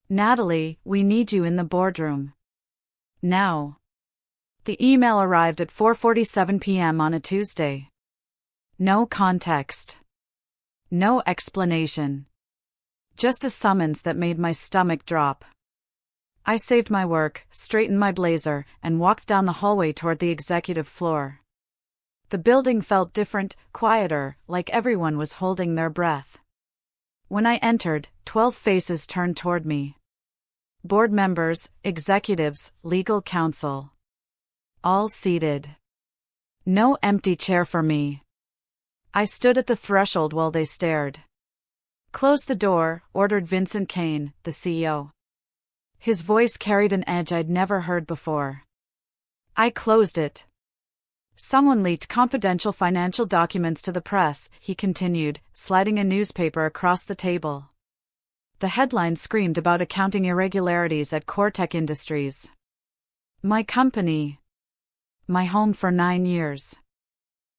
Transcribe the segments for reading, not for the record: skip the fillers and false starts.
Natalie, we need you in the boardroom. Now. The email arrived at 4:47 p.m. on a Tuesday. No context. No explanation. Just a summons that made my stomach drop. I saved my work, straightened my blazer, and walked down the hallway toward the executive floor. The building felt different, quieter, like everyone was holding their breath. When I entered, 12 faces turned toward me. Board members, executives, legal counsel. All seated. No empty chair for me. I stood at the threshold while they stared. "Close the door," ordered Vincent Kane, the CEO. His voice carried an edge I'd never heard before. I closed it. "Someone leaked confidential financial documents to the press," he continued, sliding a newspaper across the table. The headline screamed about accounting irregularities at CoreTech Industries. My company. My home for 9 years.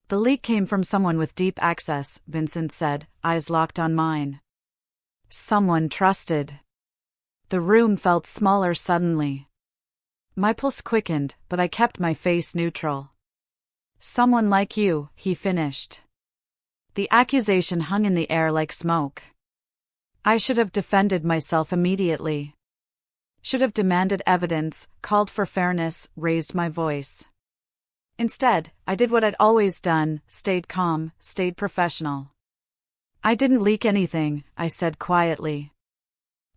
"The leak came from someone with deep access," Vincent said, eyes locked on mine. Someone trusted. The room felt smaller suddenly. My pulse quickened, but I kept my face neutral. "Someone like you," he finished. The accusation hung in the air like smoke. I should have defended myself immediately. Should have demanded evidence, called for fairness, raised my voice. Instead, I did what I'd always done, stayed calm, stayed professional. "I didn't leak anything," I said quietly.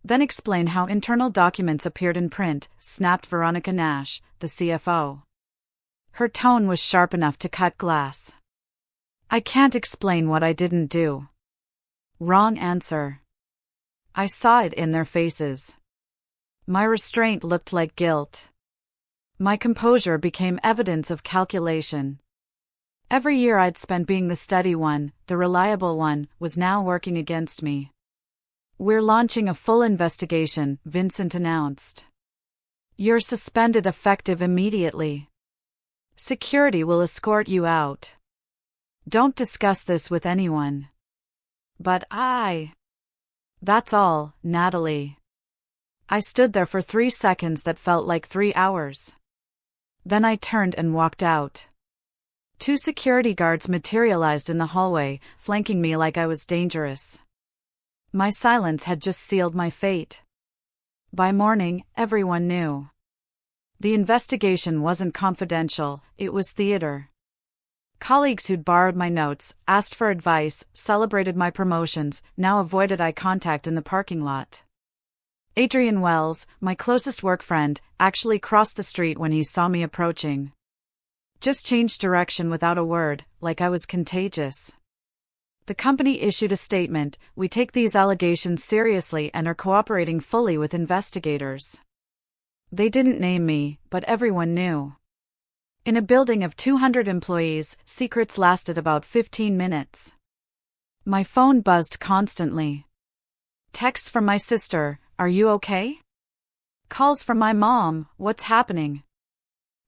"Then explain how internal documents appeared in print," snapped Veronica Nash, the CFO. Her tone was sharp enough to cut glass. "I can't explain what I didn't do." Wrong answer. I saw it in their faces. My restraint looked like guilt. My composure became evidence of calculation. Every year I'd spent being the steady one, the reliable one, was now working against me. "We're launching a full investigation," Vincent announced. "You're suspended effective immediately. Security will escort you out. Don't discuss this with anyone." But That's all, Natalie. I stood there for 3 seconds that felt like 3 hours. Then I turned and walked out. 2 security guards materialized in the hallway, flanking me like I was dangerous. My silence had just sealed my fate. By morning, everyone knew. The investigation wasn't confidential, it was theater. Colleagues who'd borrowed my notes, asked for advice, celebrated my promotions, now avoided eye contact in the parking lot. Adrian Wells, my closest work friend, actually crossed the street when he saw me approaching. Just changed direction without a word, like I was contagious. The company issued a statement: "We take these allegations seriously and are cooperating fully with investigators." They didn't name me, but everyone knew. In a building of 200 employees, secrets lasted about 15 minutes. My phone buzzed constantly. Texts from my sister, "Are you okay?" Calls from my mom, "What's happening?"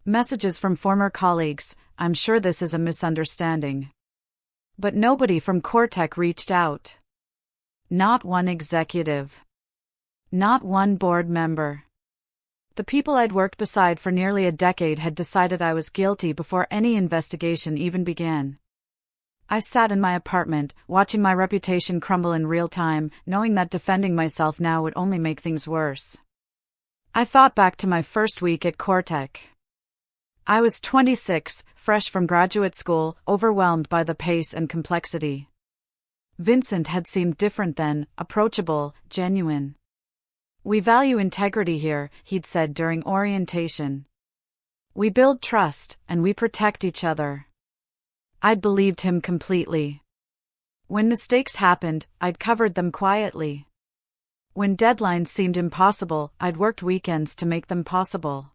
Messages from former colleagues, "I'm sure this is a misunderstanding." But nobody from CoreTech reached out. Not one executive. Not one board member. The people I'd worked beside for nearly a decade had decided I was guilty before any investigation even began. I sat in my apartment, watching my reputation crumble in real time, knowing that defending myself now would only make things worse. I thought back to my first week at CoreTech. I was 26, fresh from graduate school, overwhelmed by the pace and complexity. Vincent had seemed different then, approachable, genuine. "We value integrity here," he'd said during orientation. "We build trust, and we protect each other." I'd believed him completely. When mistakes happened, I'd covered them quietly. When deadlines seemed impossible, I'd worked weekends to make them possible.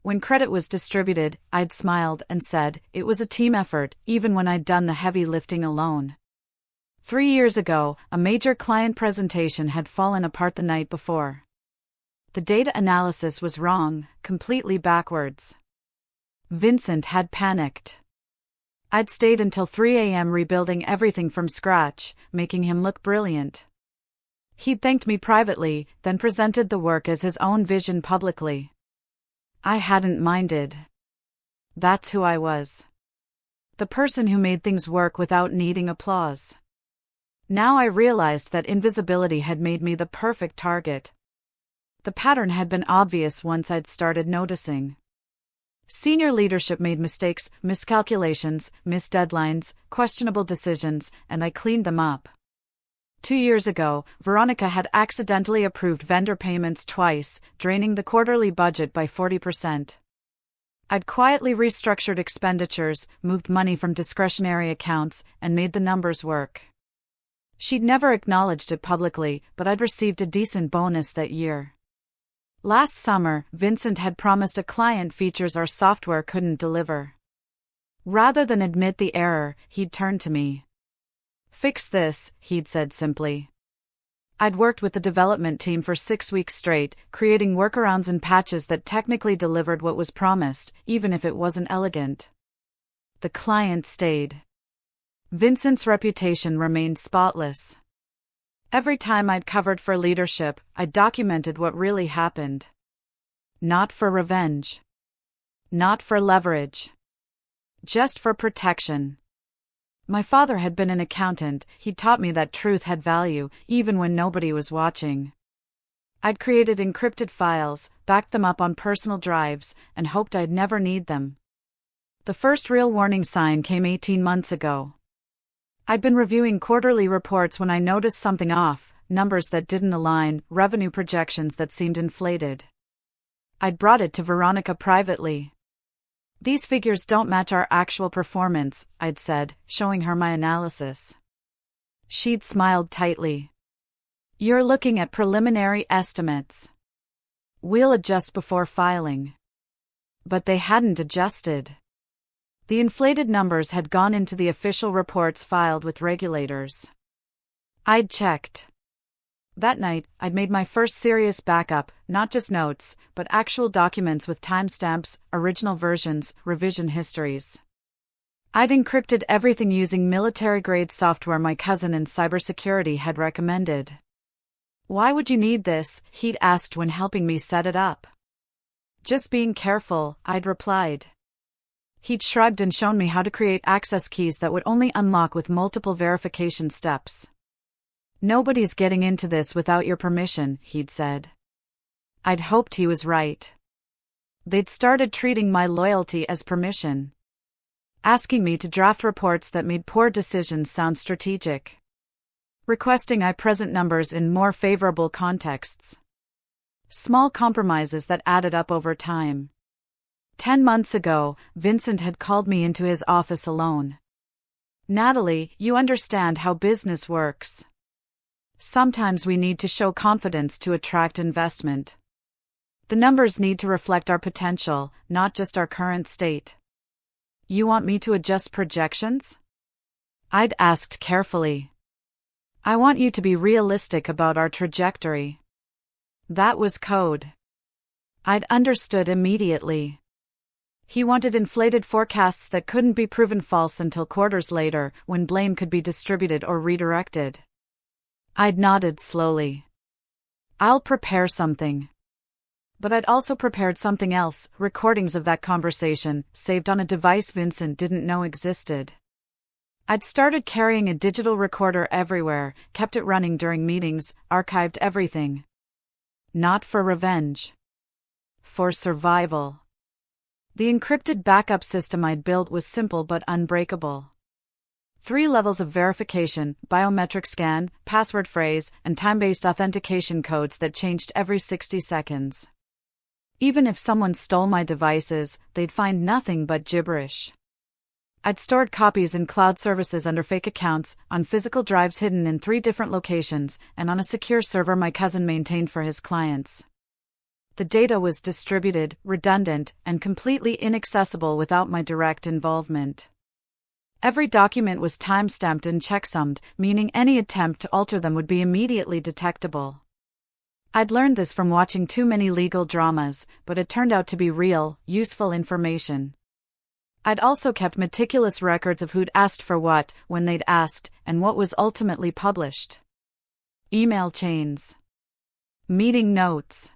When credit was distributed, I'd smiled and said, it was a team effort, even when I'd done the heavy lifting alone. 3 years ago, a major client presentation had fallen apart the night before. The data analysis was wrong, completely backwards. Vincent had panicked. I'd stayed until 3 a.m. rebuilding everything from scratch, making him look brilliant. He'd thanked me privately, then presented the work as his own vision publicly. I hadn't minded. That's who I was. The person who made things work without needing applause. Now I realized that invisibility had made me the perfect target. The pattern had been obvious once I'd started noticing. Senior leadership made mistakes, miscalculations, missed deadlines, questionable decisions, and I cleaned them up. 2 years ago, Veronica had accidentally approved vendor payments twice, draining the quarterly budget by 40%. I'd quietly restructured expenditures, moved money from discretionary accounts, and made the numbers work. She'd never acknowledged it publicly, but I'd received a decent bonus that year. Last summer, Vincent had promised a client features our software couldn't deliver. Rather than admit the error, he'd turned to me. "Fix this," he'd said simply. I'd worked with the development team for 6 weeks straight, creating workarounds and patches that technically delivered what was promised, even if it wasn't elegant. The client stayed. Vincent's reputation remained spotless. Every time I'd covered for leadership, I documented what really happened. Not for revenge. Not for leverage. Just for protection. My father had been an accountant. He'd taught me that truth had value, even when nobody was watching. I'd created encrypted files, backed them up on personal drives, and hoped I'd never need them. The first real warning sign came 18 months ago. I'd been reviewing quarterly reports when I noticed something off, numbers that didn't align, revenue projections that seemed inflated. I'd brought it to Veronica privately. "These figures don't match our actual performance," I'd said, showing her my analysis. She'd smiled tightly. "You're looking at preliminary estimates. We'll adjust before filing." But they hadn't adjusted. The inflated numbers had gone into the official reports filed with regulators. I'd checked. That night, I'd made my first serious backup, not just notes, but actual documents with timestamps, original versions, revision histories. I'd encrypted everything using military-grade software my cousin in cybersecurity had recommended. "Why would you need this?" he'd asked when helping me set it up. "Just being careful," I'd replied. He'd shrugged and shown me how to create access keys that would only unlock with multiple verification steps. "Nobody's getting into this without your permission," he'd said. I'd hoped he was right. They'd started treating my loyalty as permission. Asking me to draft reports that made poor decisions sound strategic. Requesting I present numbers in more favorable contexts. Small compromises that added up over time. 10 months ago, Vincent had called me into his office alone. "Natalie, you understand how business works. Sometimes we need to show confidence to attract investment. The numbers need to reflect our potential, not just our current state. You want me to adjust projections?" I'd asked carefully. "I want you to be realistic about our trajectory." That was code. I'd understood immediately. He wanted inflated forecasts that couldn't be proven false until quarters later, when blame could be distributed or redirected. I'd nodded slowly. "I'll prepare something." But I'd also prepared something else, recordings of that conversation, saved on a device Vincent didn't know existed. I'd started carrying a digital recorder everywhere, kept it running during meetings, archived everything. Not for revenge. For survival. The encrypted backup system I'd built was simple but unbreakable. 3 levels of verification, biometric scan, password phrase, and time-based authentication codes that changed every 60 seconds. Even if someone stole my devices, they'd find nothing but gibberish. I'd stored copies in cloud services under fake accounts, on physical drives hidden in 3 different locations, and on a secure server my cousin maintained for his clients. The data was distributed, redundant, and completely inaccessible without my direct involvement. Every document was time-stamped and checksummed, meaning any attempt to alter them would be immediately detectable. I'd learned this from watching too many legal dramas, but it turned out to be real, useful information. I'd also kept meticulous records of who'd asked for what, when they'd asked, and what was ultimately published. email chains, meeting notes,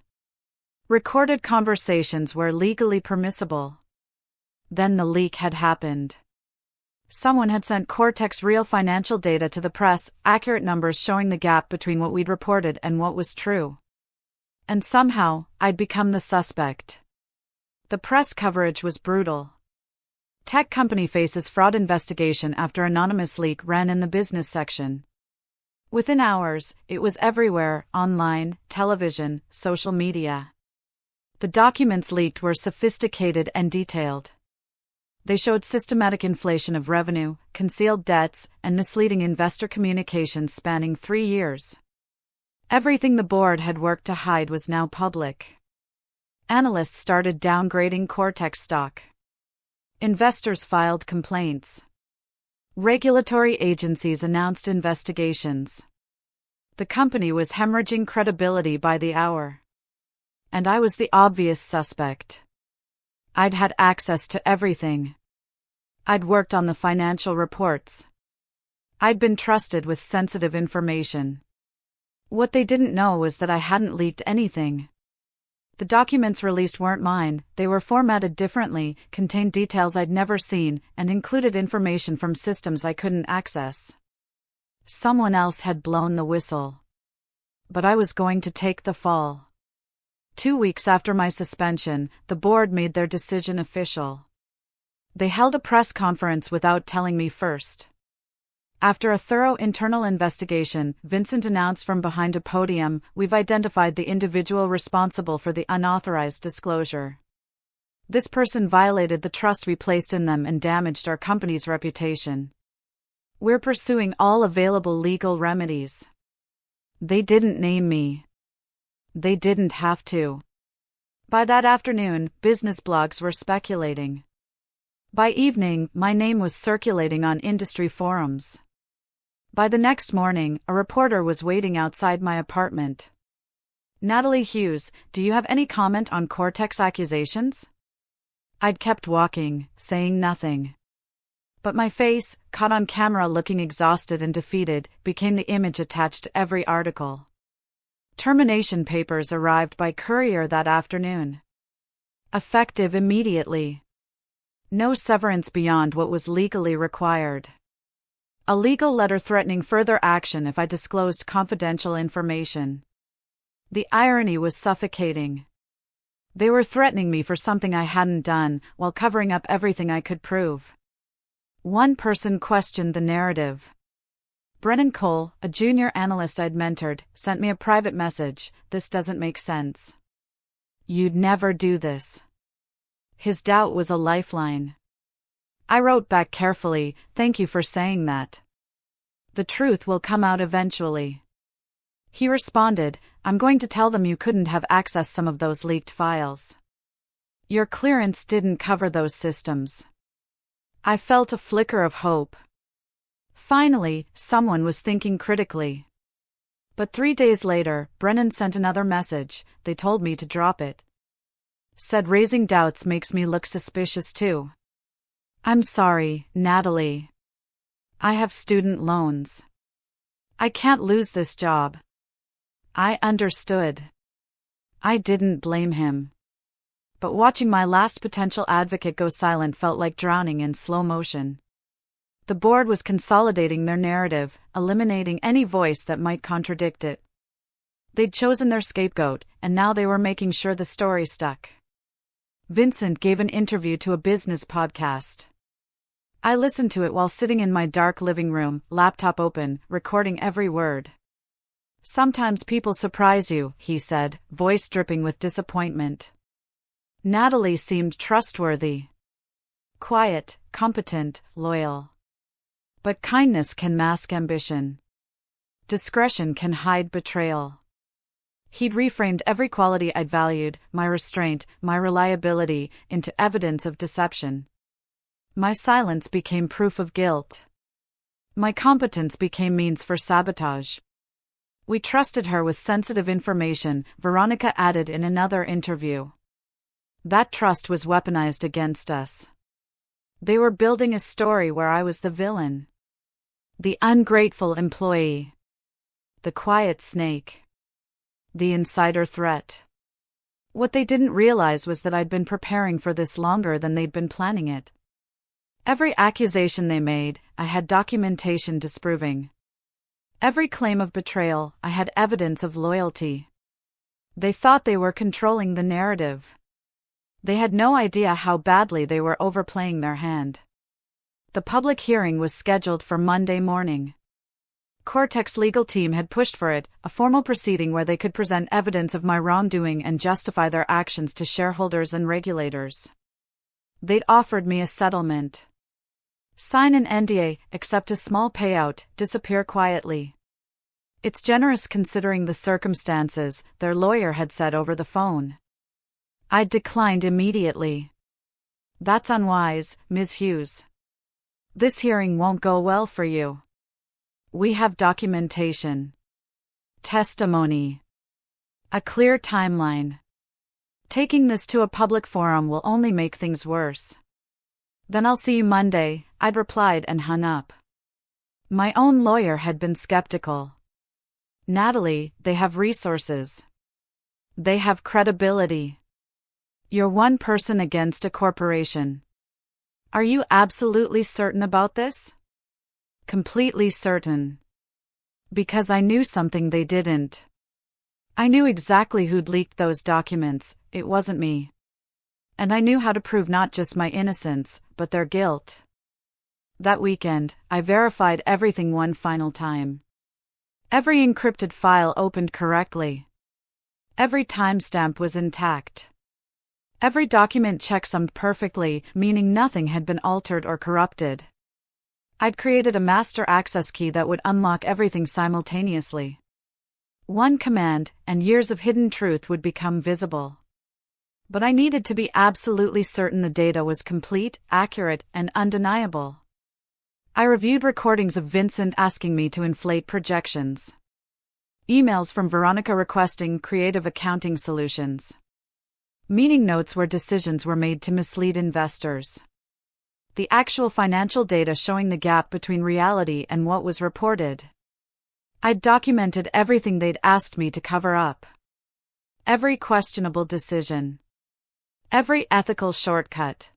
recorded conversations were legally permissible. Then the leak had happened. Someone had sent Cortex real financial data to the press, accurate numbers showing the gap between what we'd reported and what was true. And somehow, I'd become the suspect. The press coverage was brutal. Tech company faces fraud investigation after anonymous leak ran in the business section. Within hours, it was everywhere, online, television, social media. The documents leaked were sophisticated and detailed. They showed systematic inflation of revenue, concealed debts, and misleading investor communications spanning 3 years. Everything the board had worked to hide was now public. Analysts started downgrading Cortex stock. Investors filed complaints. Regulatory agencies announced investigations. The company was hemorrhaging credibility by the hour. And I was the obvious suspect. I'd had access to everything. I'd worked on the financial reports. I'd been trusted with sensitive information. What they didn't know was that I hadn't leaked anything. The documents released weren't mine, they were formatted differently, contained details I'd never seen, and included information from systems I couldn't access. Someone else had blown the whistle. But I was going to take the fall. 2 weeks after my suspension, the board made their decision official. They held a press conference without telling me first. After a thorough internal investigation, Vincent announced from behind a podium, "We've identified the individual responsible for the unauthorized disclosure. This person violated the trust we placed in them and damaged our company's reputation. We're pursuing all available legal remedies." They didn't name me. They didn't have to. By that afternoon, business blogs were speculating. By evening, my name was circulating on industry forums. By the next morning, a reporter was waiting outside my apartment. "Natalie Hughes, do you have any comment on Cortex accusations?" I'd kept walking, saying nothing. But my face, caught on camera looking exhausted and defeated, became the image attached to every article. Termination papers arrived by courier that afternoon. Effective immediately. No severance beyond what was legally required. A legal letter threatening further action if I disclosed confidential information. The irony was suffocating. They were threatening me for something I hadn't done, while covering up everything I could prove. One person questioned the narrative. Brennan Cole, a junior analyst I'd mentored, sent me a private message, "This doesn't make sense. You'd never do this." His doubt was a lifeline. I wrote back carefully, "Thank you for saying that. The truth will come out eventually." He responded, "I'm going to tell them you couldn't have accessed some of those leaked files. Your clearance didn't cover those systems." I felt a flicker of hope. Finally, someone was thinking critically. But 3 days later, Brennan sent another message. They told me to drop it. Said raising doubts makes me look suspicious too. I'm sorry, Natalie. I have student loans. I can't lose this job. I understood. I didn't blame him. But watching my last potential advocate go silent felt like drowning in slow motion. The board was consolidating their narrative, eliminating any voice that might contradict it. They'd chosen their scapegoat, and now they were making sure the story stuck. Vincent gave an interview to a business podcast. I listened to it while sitting in my dark living room, laptop open, recording every word. "Sometimes people surprise you," he said, voice dripping with disappointment. Natalie seemed trustworthy. Quiet, competent, loyal. But kindness can mask ambition. Discretion can hide betrayal. He'd reframed every quality I'd valued, my restraint, my reliability, into evidence of deception. My silence became proof of guilt. My competence became means for sabotage. "We trusted her with sensitive information," Veronica added in another interview. That trust was weaponized against us. They were building a story where I was the villain. The ungrateful employee. The quiet snake. The insider threat. What they didn't realize was that I'd been preparing for this longer than they'd been planning it. Every accusation they made, I had documentation disproving. Every claim of betrayal, I had evidence of loyalty. They thought they were controlling the narrative. They had no idea how badly they were overplaying their hand. The public hearing was scheduled for Monday morning. Cortex's legal team had pushed for it, a formal proceeding where they could present evidence of my wrongdoing and justify their actions to shareholders and regulators. They'd offered me a settlement. Sign an NDA, accept a small payout, disappear quietly. It's generous considering the circumstances, their lawyer had said over the phone. I'd declined immediately. That's unwise, Ms. Hughes. This hearing won't go well for you. We have documentation. Testimony. A clear timeline. Taking this to a public forum will only make things worse. Then I'll see you Monday, I'd replied and hung up. My own lawyer had been skeptical. Natalie, they have resources. They have credibility. You're one person against a corporation. Are you absolutely certain about this? Completely certain. Because I knew something they didn't. I knew exactly who'd leaked those documents, it wasn't me. And I knew how to prove not just my innocence, but their guilt. That weekend, I verified everything one final time. Every encrypted file opened correctly. Every timestamp was intact. Every document checksummed perfectly, meaning nothing had been altered or corrupted. I'd created a master access key that would unlock everything simultaneously. One command, and years of hidden truth would become visible. But I needed to be absolutely certain the data was complete, accurate, and undeniable. I reviewed recordings of Vincent asking me to inflate projections. Emails from Veronica requesting creative accounting solutions. Meeting notes where decisions were made to mislead investors. The actual financial data showing the gap between reality and what was reported. I'd documented everything they'd asked me to cover up. Every questionable decision. Every ethical shortcut.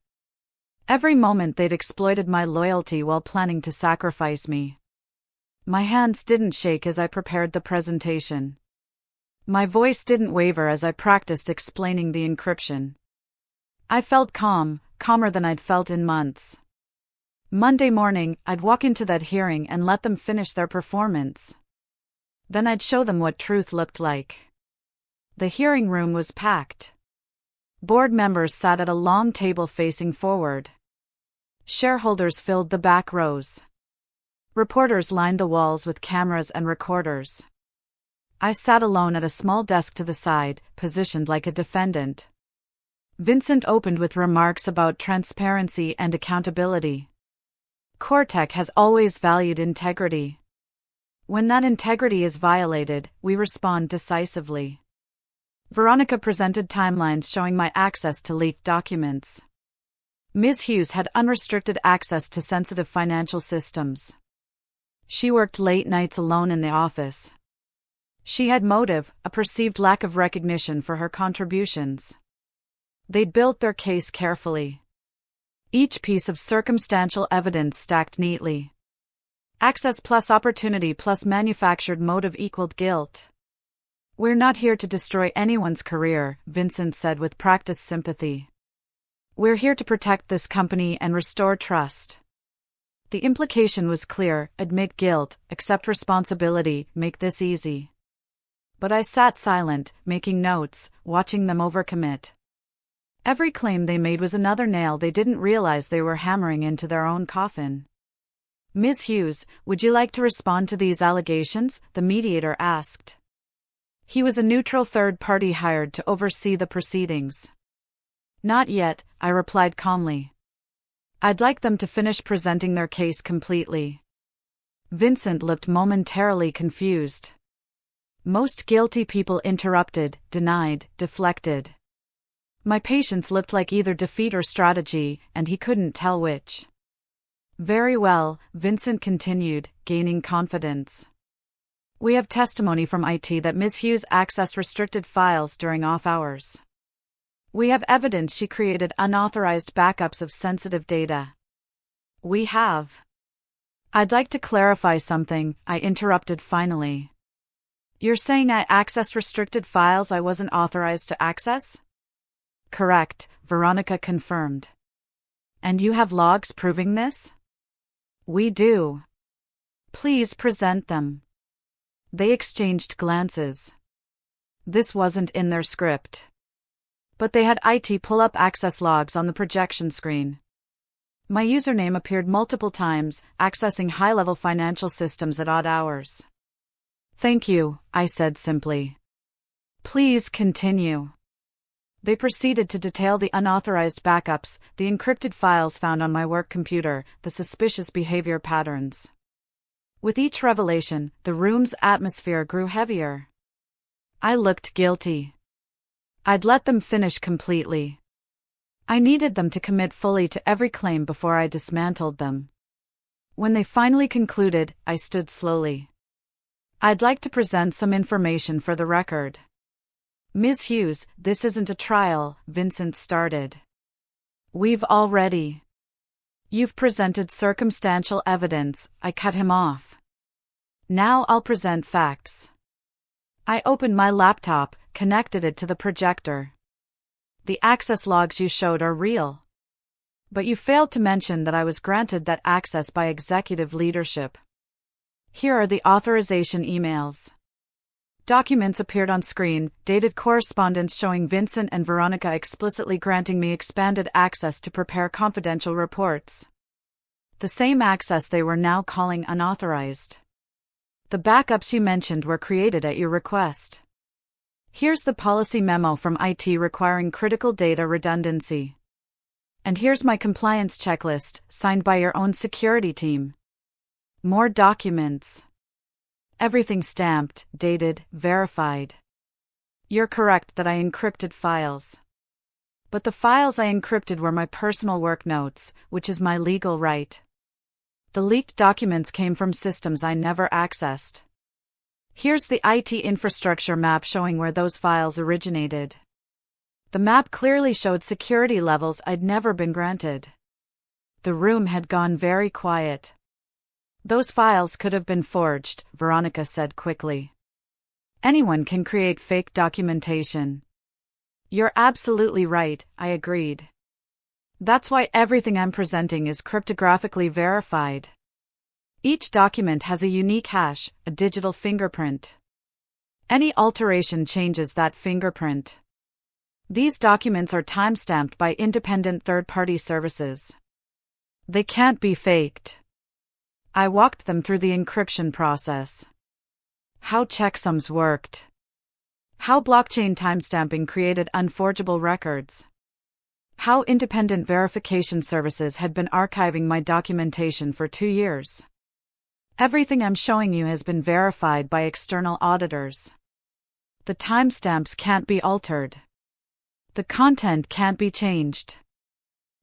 Every moment they'd exploited my loyalty while planning to sacrifice me. My hands didn't shake as I prepared the presentation. My voice didn't waver as I practiced explaining the encryption. I felt calm, calmer than I'd felt in months. Monday morning, I'd walk into that hearing and let them finish their performance. Then I'd show them what truth looked like. The hearing room was packed. Board members sat at a long table facing forward. Shareholders filled the back rows. Reporters lined the walls with cameras and recorders. I sat alone at a small desk to the side, positioned like a defendant. Vincent opened with remarks about transparency and accountability. Cortex has always valued integrity. When that integrity is violated, we respond decisively. Veronica presented timelines showing my access to leaked documents. Ms. Hughes had unrestricted access to sensitive financial systems. She worked late nights alone in the office. She had motive, a perceived lack of recognition for her contributions. They'd built their case carefully. Each piece of circumstantial evidence stacked neatly. Access plus opportunity plus manufactured motive equaled guilt. We're not here to destroy anyone's career, Vincent said with practiced sympathy. We're here to protect this company and restore trust. The implication was clear: admit guilt, accept responsibility, make this easy. But I sat silent, making notes, watching them overcommit. Every claim they made was another nail they didn't realize they were hammering into their own coffin. Ms. Hughes, would you like to respond to these allegations? The mediator asked. He was a neutral third party hired to oversee the proceedings. Not yet, I replied calmly. I'd like them to finish presenting their case completely. Vincent looked momentarily confused. Most guilty people interrupted, denied, deflected. My patience looked like either defeat or strategy, and he couldn't tell which. Very well, Vincent continued, gaining confidence. We have testimony from IT that Ms. Hughes accessed restricted files during off hours. We have evidence she created unauthorized backups of sensitive data. We have. I'd like to clarify something, I interrupted finally. You're saying I accessed restricted files I wasn't authorized to access? Correct, Veronica confirmed. And you have logs proving this? We do. Please present them. They exchanged glances. This wasn't in their script. But they had IT pull up access logs on the projection screen. My username appeared multiple times, accessing high-level financial systems at odd hours. Thank you, I said simply. Please continue. They proceeded to detail the unauthorized backups, the encrypted files found on my work computer, the suspicious behavior patterns. With each revelation, the room's atmosphere grew heavier. I looked guilty. I'd let them finish completely. I needed them to commit fully to every claim before I dismantled them. When they finally concluded, I stood slowly. I'd like to present some information for the record. Ms. Hughes, this isn't a trial, Vincent started. We've already. You've presented circumstantial evidence, I cut him off. Now I'll present facts. I opened my laptop, connected it to the projector. The access logs you showed are real. But you failed to mention that I was granted that access by executive leadership. Here are the authorization emails. Documents appeared on screen, dated correspondence showing Vincent and Veronica explicitly granting me expanded access to prepare confidential reports. The same access they were now calling unauthorized. The backups you mentioned were created at your request. Here's the policy memo from IT requiring critical data redundancy. And here's my compliance checklist, signed by your own security team. More documents. Everything stamped, dated, verified. You're correct that I encrypted files. But the files I encrypted were my personal work notes, which is my legal right. The leaked documents came from systems I never accessed. Here's the IT infrastructure map showing where those files originated. The map clearly showed security levels I'd never been granted. The room had gone very quiet. Those files could have been forged, Veronica said quickly. Anyone can create fake documentation. You're absolutely right, I agreed. That's why everything I'm presenting is cryptographically verified. Each document has a unique hash, a digital fingerprint. Any alteration changes that fingerprint. These documents are timestamped by independent third-party services. They can't be faked. I walked them through the encryption process. How checksums worked. How blockchain timestamping created unforgeable records. How independent verification services had been archiving my documentation for 2 years. Everything I'm showing you has been verified by external auditors. The timestamps can't be altered. The content can't be changed.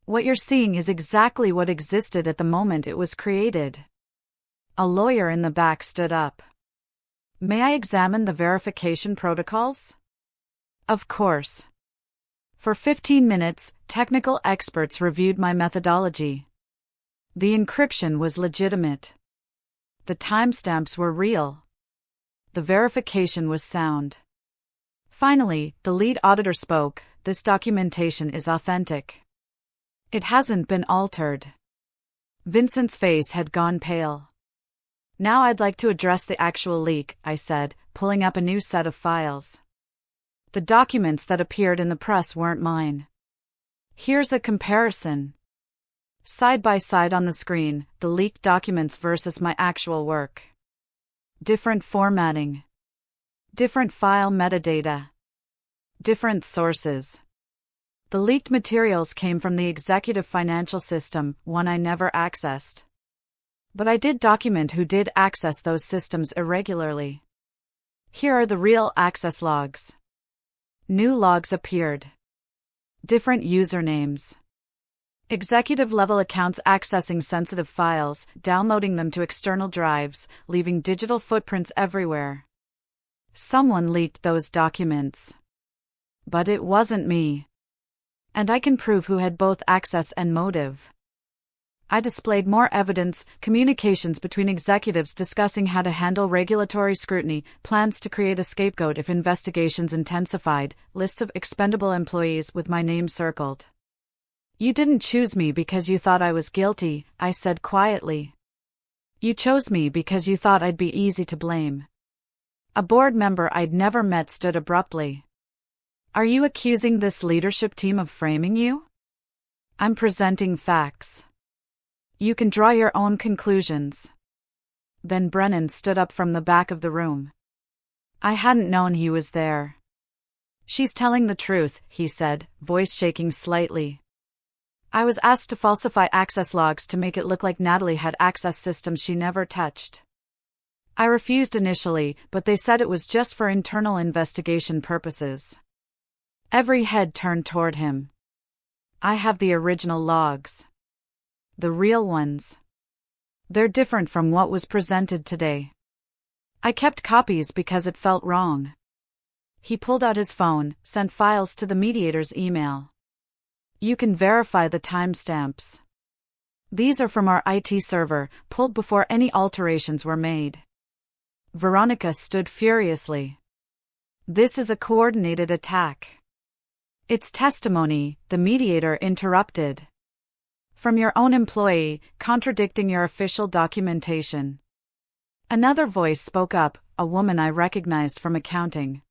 What you're seeing is exactly what existed at the moment it was created. A lawyer in the back stood up. May I examine the verification protocols? Of course. For 15 minutes, technical experts reviewed my methodology. The encryption was legitimate. The timestamps were real. The verification was sound. Finally, the lead auditor spoke. This documentation is authentic. It hasn't been altered. Vincent's face had gone pale. Now I'd like to address the actual leak, I said, pulling up a new set of files. The documents that appeared in the press weren't mine. Here's a comparison. Side by side on the screen, the leaked documents versus my actual work. Different formatting. Different file metadata. Different sources. The leaked materials came from the executive financial system, one I never accessed. But I did document who did access those systems irregularly. Here are the real access logs. New logs appeared. Different usernames. Executive-level accounts accessing sensitive files, downloading them to external drives, leaving digital footprints everywhere. Someone leaked those documents. But it wasn't me. And I can prove who had both access and motive. I displayed more evidence, communications between executives discussing how to handle regulatory scrutiny, plans to create a scapegoat if investigations intensified, lists of expendable employees with my name circled. You didn't choose me because you thought I was guilty, I said quietly. You chose me because you thought I'd be easy to blame. A board member I'd never met stood abruptly. Are you accusing this leadership team of framing you? I'm presenting facts. You can draw your own conclusions. Then Brennan stood up from the back of the room. I hadn't known he was there. She's telling the truth, he said, voice shaking slightly. I was asked to falsify access logs to make it look like Natalie had access systems she never touched. I refused initially, but they said it was just for internal investigation purposes. Every head turned toward him. I have the original logs. The real ones. They're different from what was presented today. I kept copies because it felt wrong. He pulled out his phone, sent files to the mediator's email. You can verify the timestamps. These are from our IT server, pulled before any alterations were made. Veronica stood furiously. This is a coordinated attack. It's testimony, the mediator interrupted. From your own employee, contradicting your official documentation. Another voice spoke up, a woman I recognized from accounting.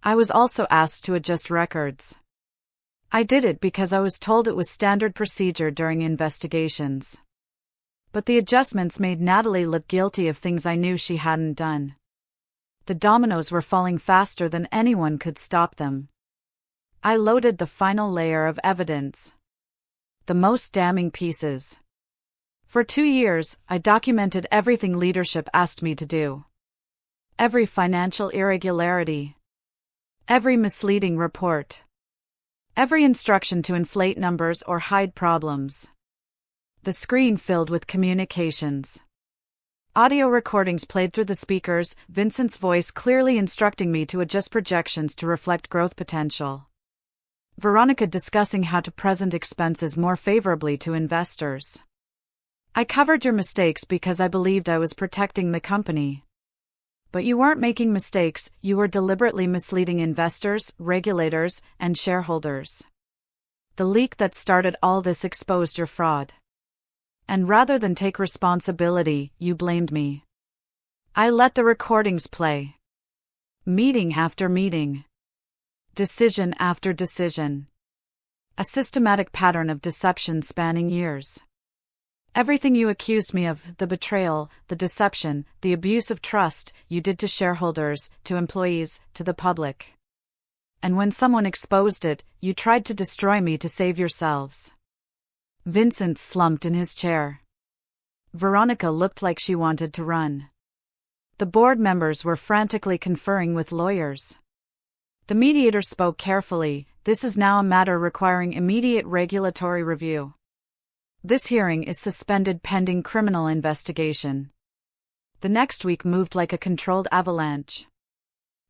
I was also asked to adjust records. I did it because I was told it was standard procedure during investigations. But the adjustments made Natalie look guilty of things I knew she hadn't done. The dominoes were falling faster than anyone could stop them. I loaded the final layer of evidence. The most damning pieces. For 2 years, I documented everything leadership asked me to do. Every financial irregularity. Every misleading report. Every instruction to inflate numbers or hide problems. The screen filled with communications. Audio recordings played through the speakers, Vincent's voice clearly instructing me to adjust projections to reflect growth potential. Veronica discussing how to present expenses more favorably to investors. I covered your mistakes because I believed I was protecting the company. But you weren't making mistakes, you were deliberately misleading investors, regulators, and shareholders. The leak that started all this exposed your fraud. And rather than take responsibility, you blamed me. I let the recordings play. Meeting after meeting. Decision after decision. A systematic pattern of deception spanning years. Everything you accused me of, the betrayal, the deception, the abuse of trust, you did to shareholders, to employees, to the public. And when someone exposed it, you tried to destroy me to save yourselves. Vincent slumped in his chair. Veronica looked like she wanted to run. The board members were frantically conferring with lawyers. The mediator spoke carefully. This is now a matter requiring immediate regulatory review. This hearing is suspended pending criminal investigation. The next week moved like a controlled avalanche.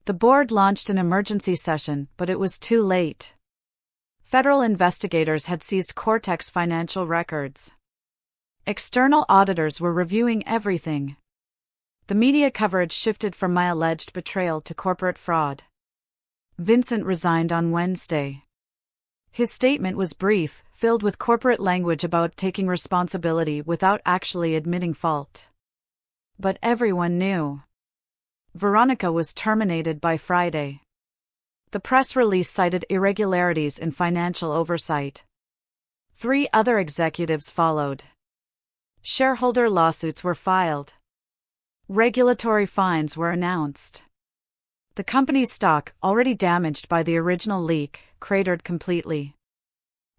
The board launched an emergency session, but it was too late. Federal investigators had seized Cortex financial records. External auditors were reviewing everything. The media coverage shifted from my alleged betrayal to corporate fraud. Vincent resigned on Wednesday. His statement was brief, filled with corporate language about taking responsibility without actually admitting fault. But everyone knew. Veronica was terminated by Friday. The press release cited irregularities in financial oversight. 3 other executives followed. Shareholder lawsuits were filed. Regulatory fines were announced. The company's stock, already damaged by the original leak, cratered completely.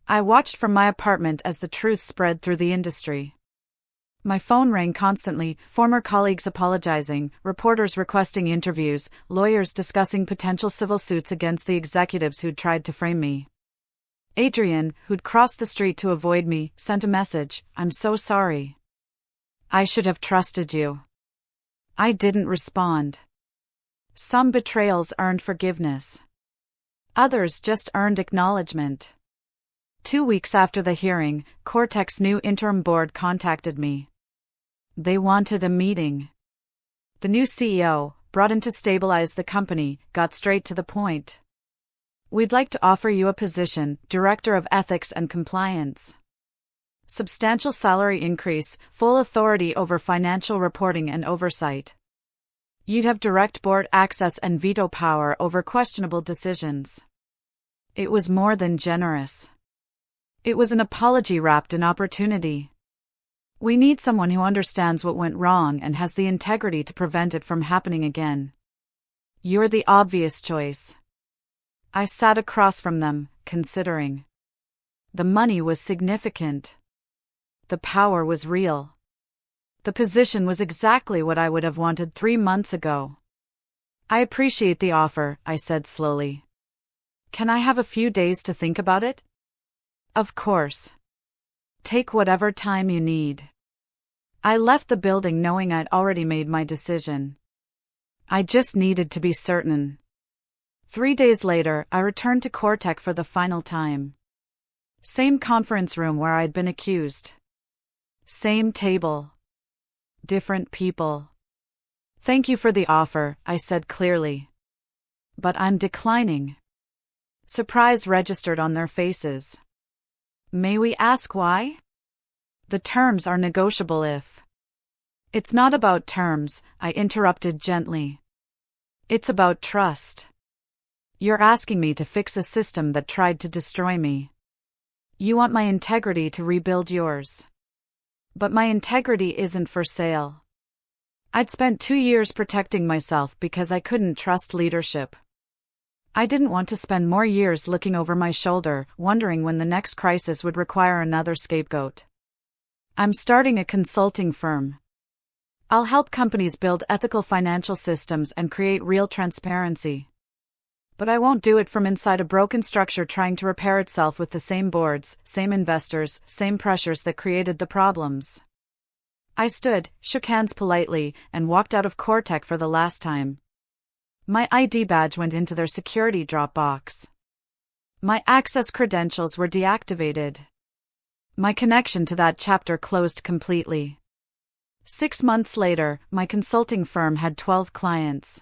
I watched from my apartment as the truth spread through the industry. My phone rang constantly, former colleagues apologizing, reporters requesting interviews, lawyers discussing potential civil suits against the executives who'd tried to frame me. Adrian, who'd crossed the street to avoid me, sent a message, "I'm so sorry. I should have trusted you." I didn't respond. Some betrayals earned forgiveness. Others just earned acknowledgement. 2 weeks after the hearing, Cortex's new interim board contacted me. They wanted a meeting. The new CEO, brought in to stabilize the company, got straight to the point. "We'd like to offer you a position, Director of Ethics and Compliance. Substantial salary increase, full authority over financial reporting and oversight. You'd have direct board access and veto power over questionable decisions." It was more than generous. It was an apology wrapped in opportunity. "We need someone who understands what went wrong and has the integrity to prevent it from happening again. You're the obvious choice." I sat across from them, considering. The money was significant. The power was real. The position was exactly what I would have wanted 3 months ago. "I appreciate the offer," I said slowly. "Can I have a few days to think about it?" "Of course. Take whatever time you need." I left the building knowing I'd already made my decision. I just needed to be certain. 3 days later, I returned to Cortex for the final time. Same conference room where I'd been accused. Same table. Different people. "Thank you for the offer," I said clearly. "But I'm declining." Surprise registered on their faces. "May we ask why?" "The terms are negotiable if..." "It's not about terms," I interrupted gently. "It's about trust. You're asking me to fix a system that tried to destroy me. You want my integrity to rebuild yours. But my integrity isn't for sale." I'd spent 2 years protecting myself because I couldn't trust leadership. I didn't want to spend more years looking over my shoulder, wondering when the next crisis would require another scapegoat. "I'm starting a consulting firm. I'll help companies build ethical financial systems and create real transparency. But I won't do it from inside a broken structure trying to repair itself with the same boards, same investors, same pressures that created the problems." I stood, shook hands politely, and walked out of Cortex for the last time. My ID badge went into their security drop box. My access credentials were deactivated. My connection to that chapter closed completely. 6 months later, my consulting firm had 12 clients.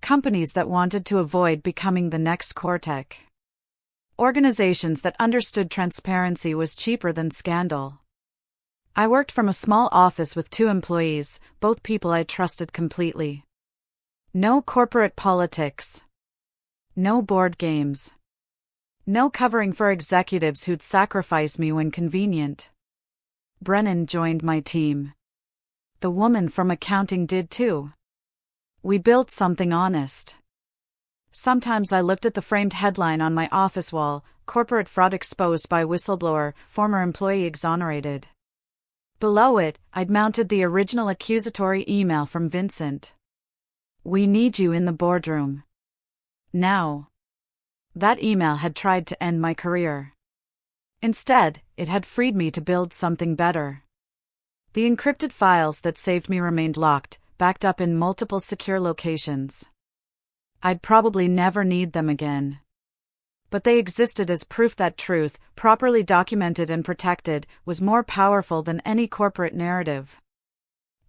Companies that wanted to avoid becoming the next Cortex. Organizations that understood transparency was cheaper than scandal. I worked from a small office with 2 employees, both people I trusted completely. No corporate politics. No board games. No covering for executives who'd sacrifice me when convenient. Brennan joined my team. The woman from accounting did too. We built something honest. Sometimes I looked at the framed headline on my office wall, "Corporate Fraud Exposed by Whistleblower, Former Employee Exonerated." Below it, I'd mounted the original accusatory email from Vincent. "We need you in the boardroom. Now." That email had tried to end my career. Instead, it had freed me to build something better. The encrypted files that saved me remained locked, backed up in multiple secure locations. I'd probably never need them again. But they existed as proof that truth, properly documented and protected, was more powerful than any corporate narrative.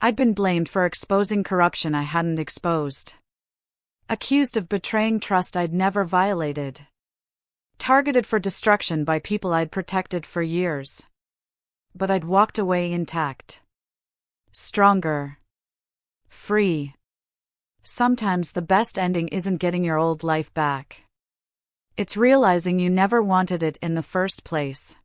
I'd been blamed for exposing corruption I hadn't exposed. Accused of betraying trust I'd never violated. Targeted for destruction by people I'd protected for years. But I'd walked away intact. Stronger. Free. Sometimes the best ending isn't getting your old life back. It's realizing you never wanted it in the first place.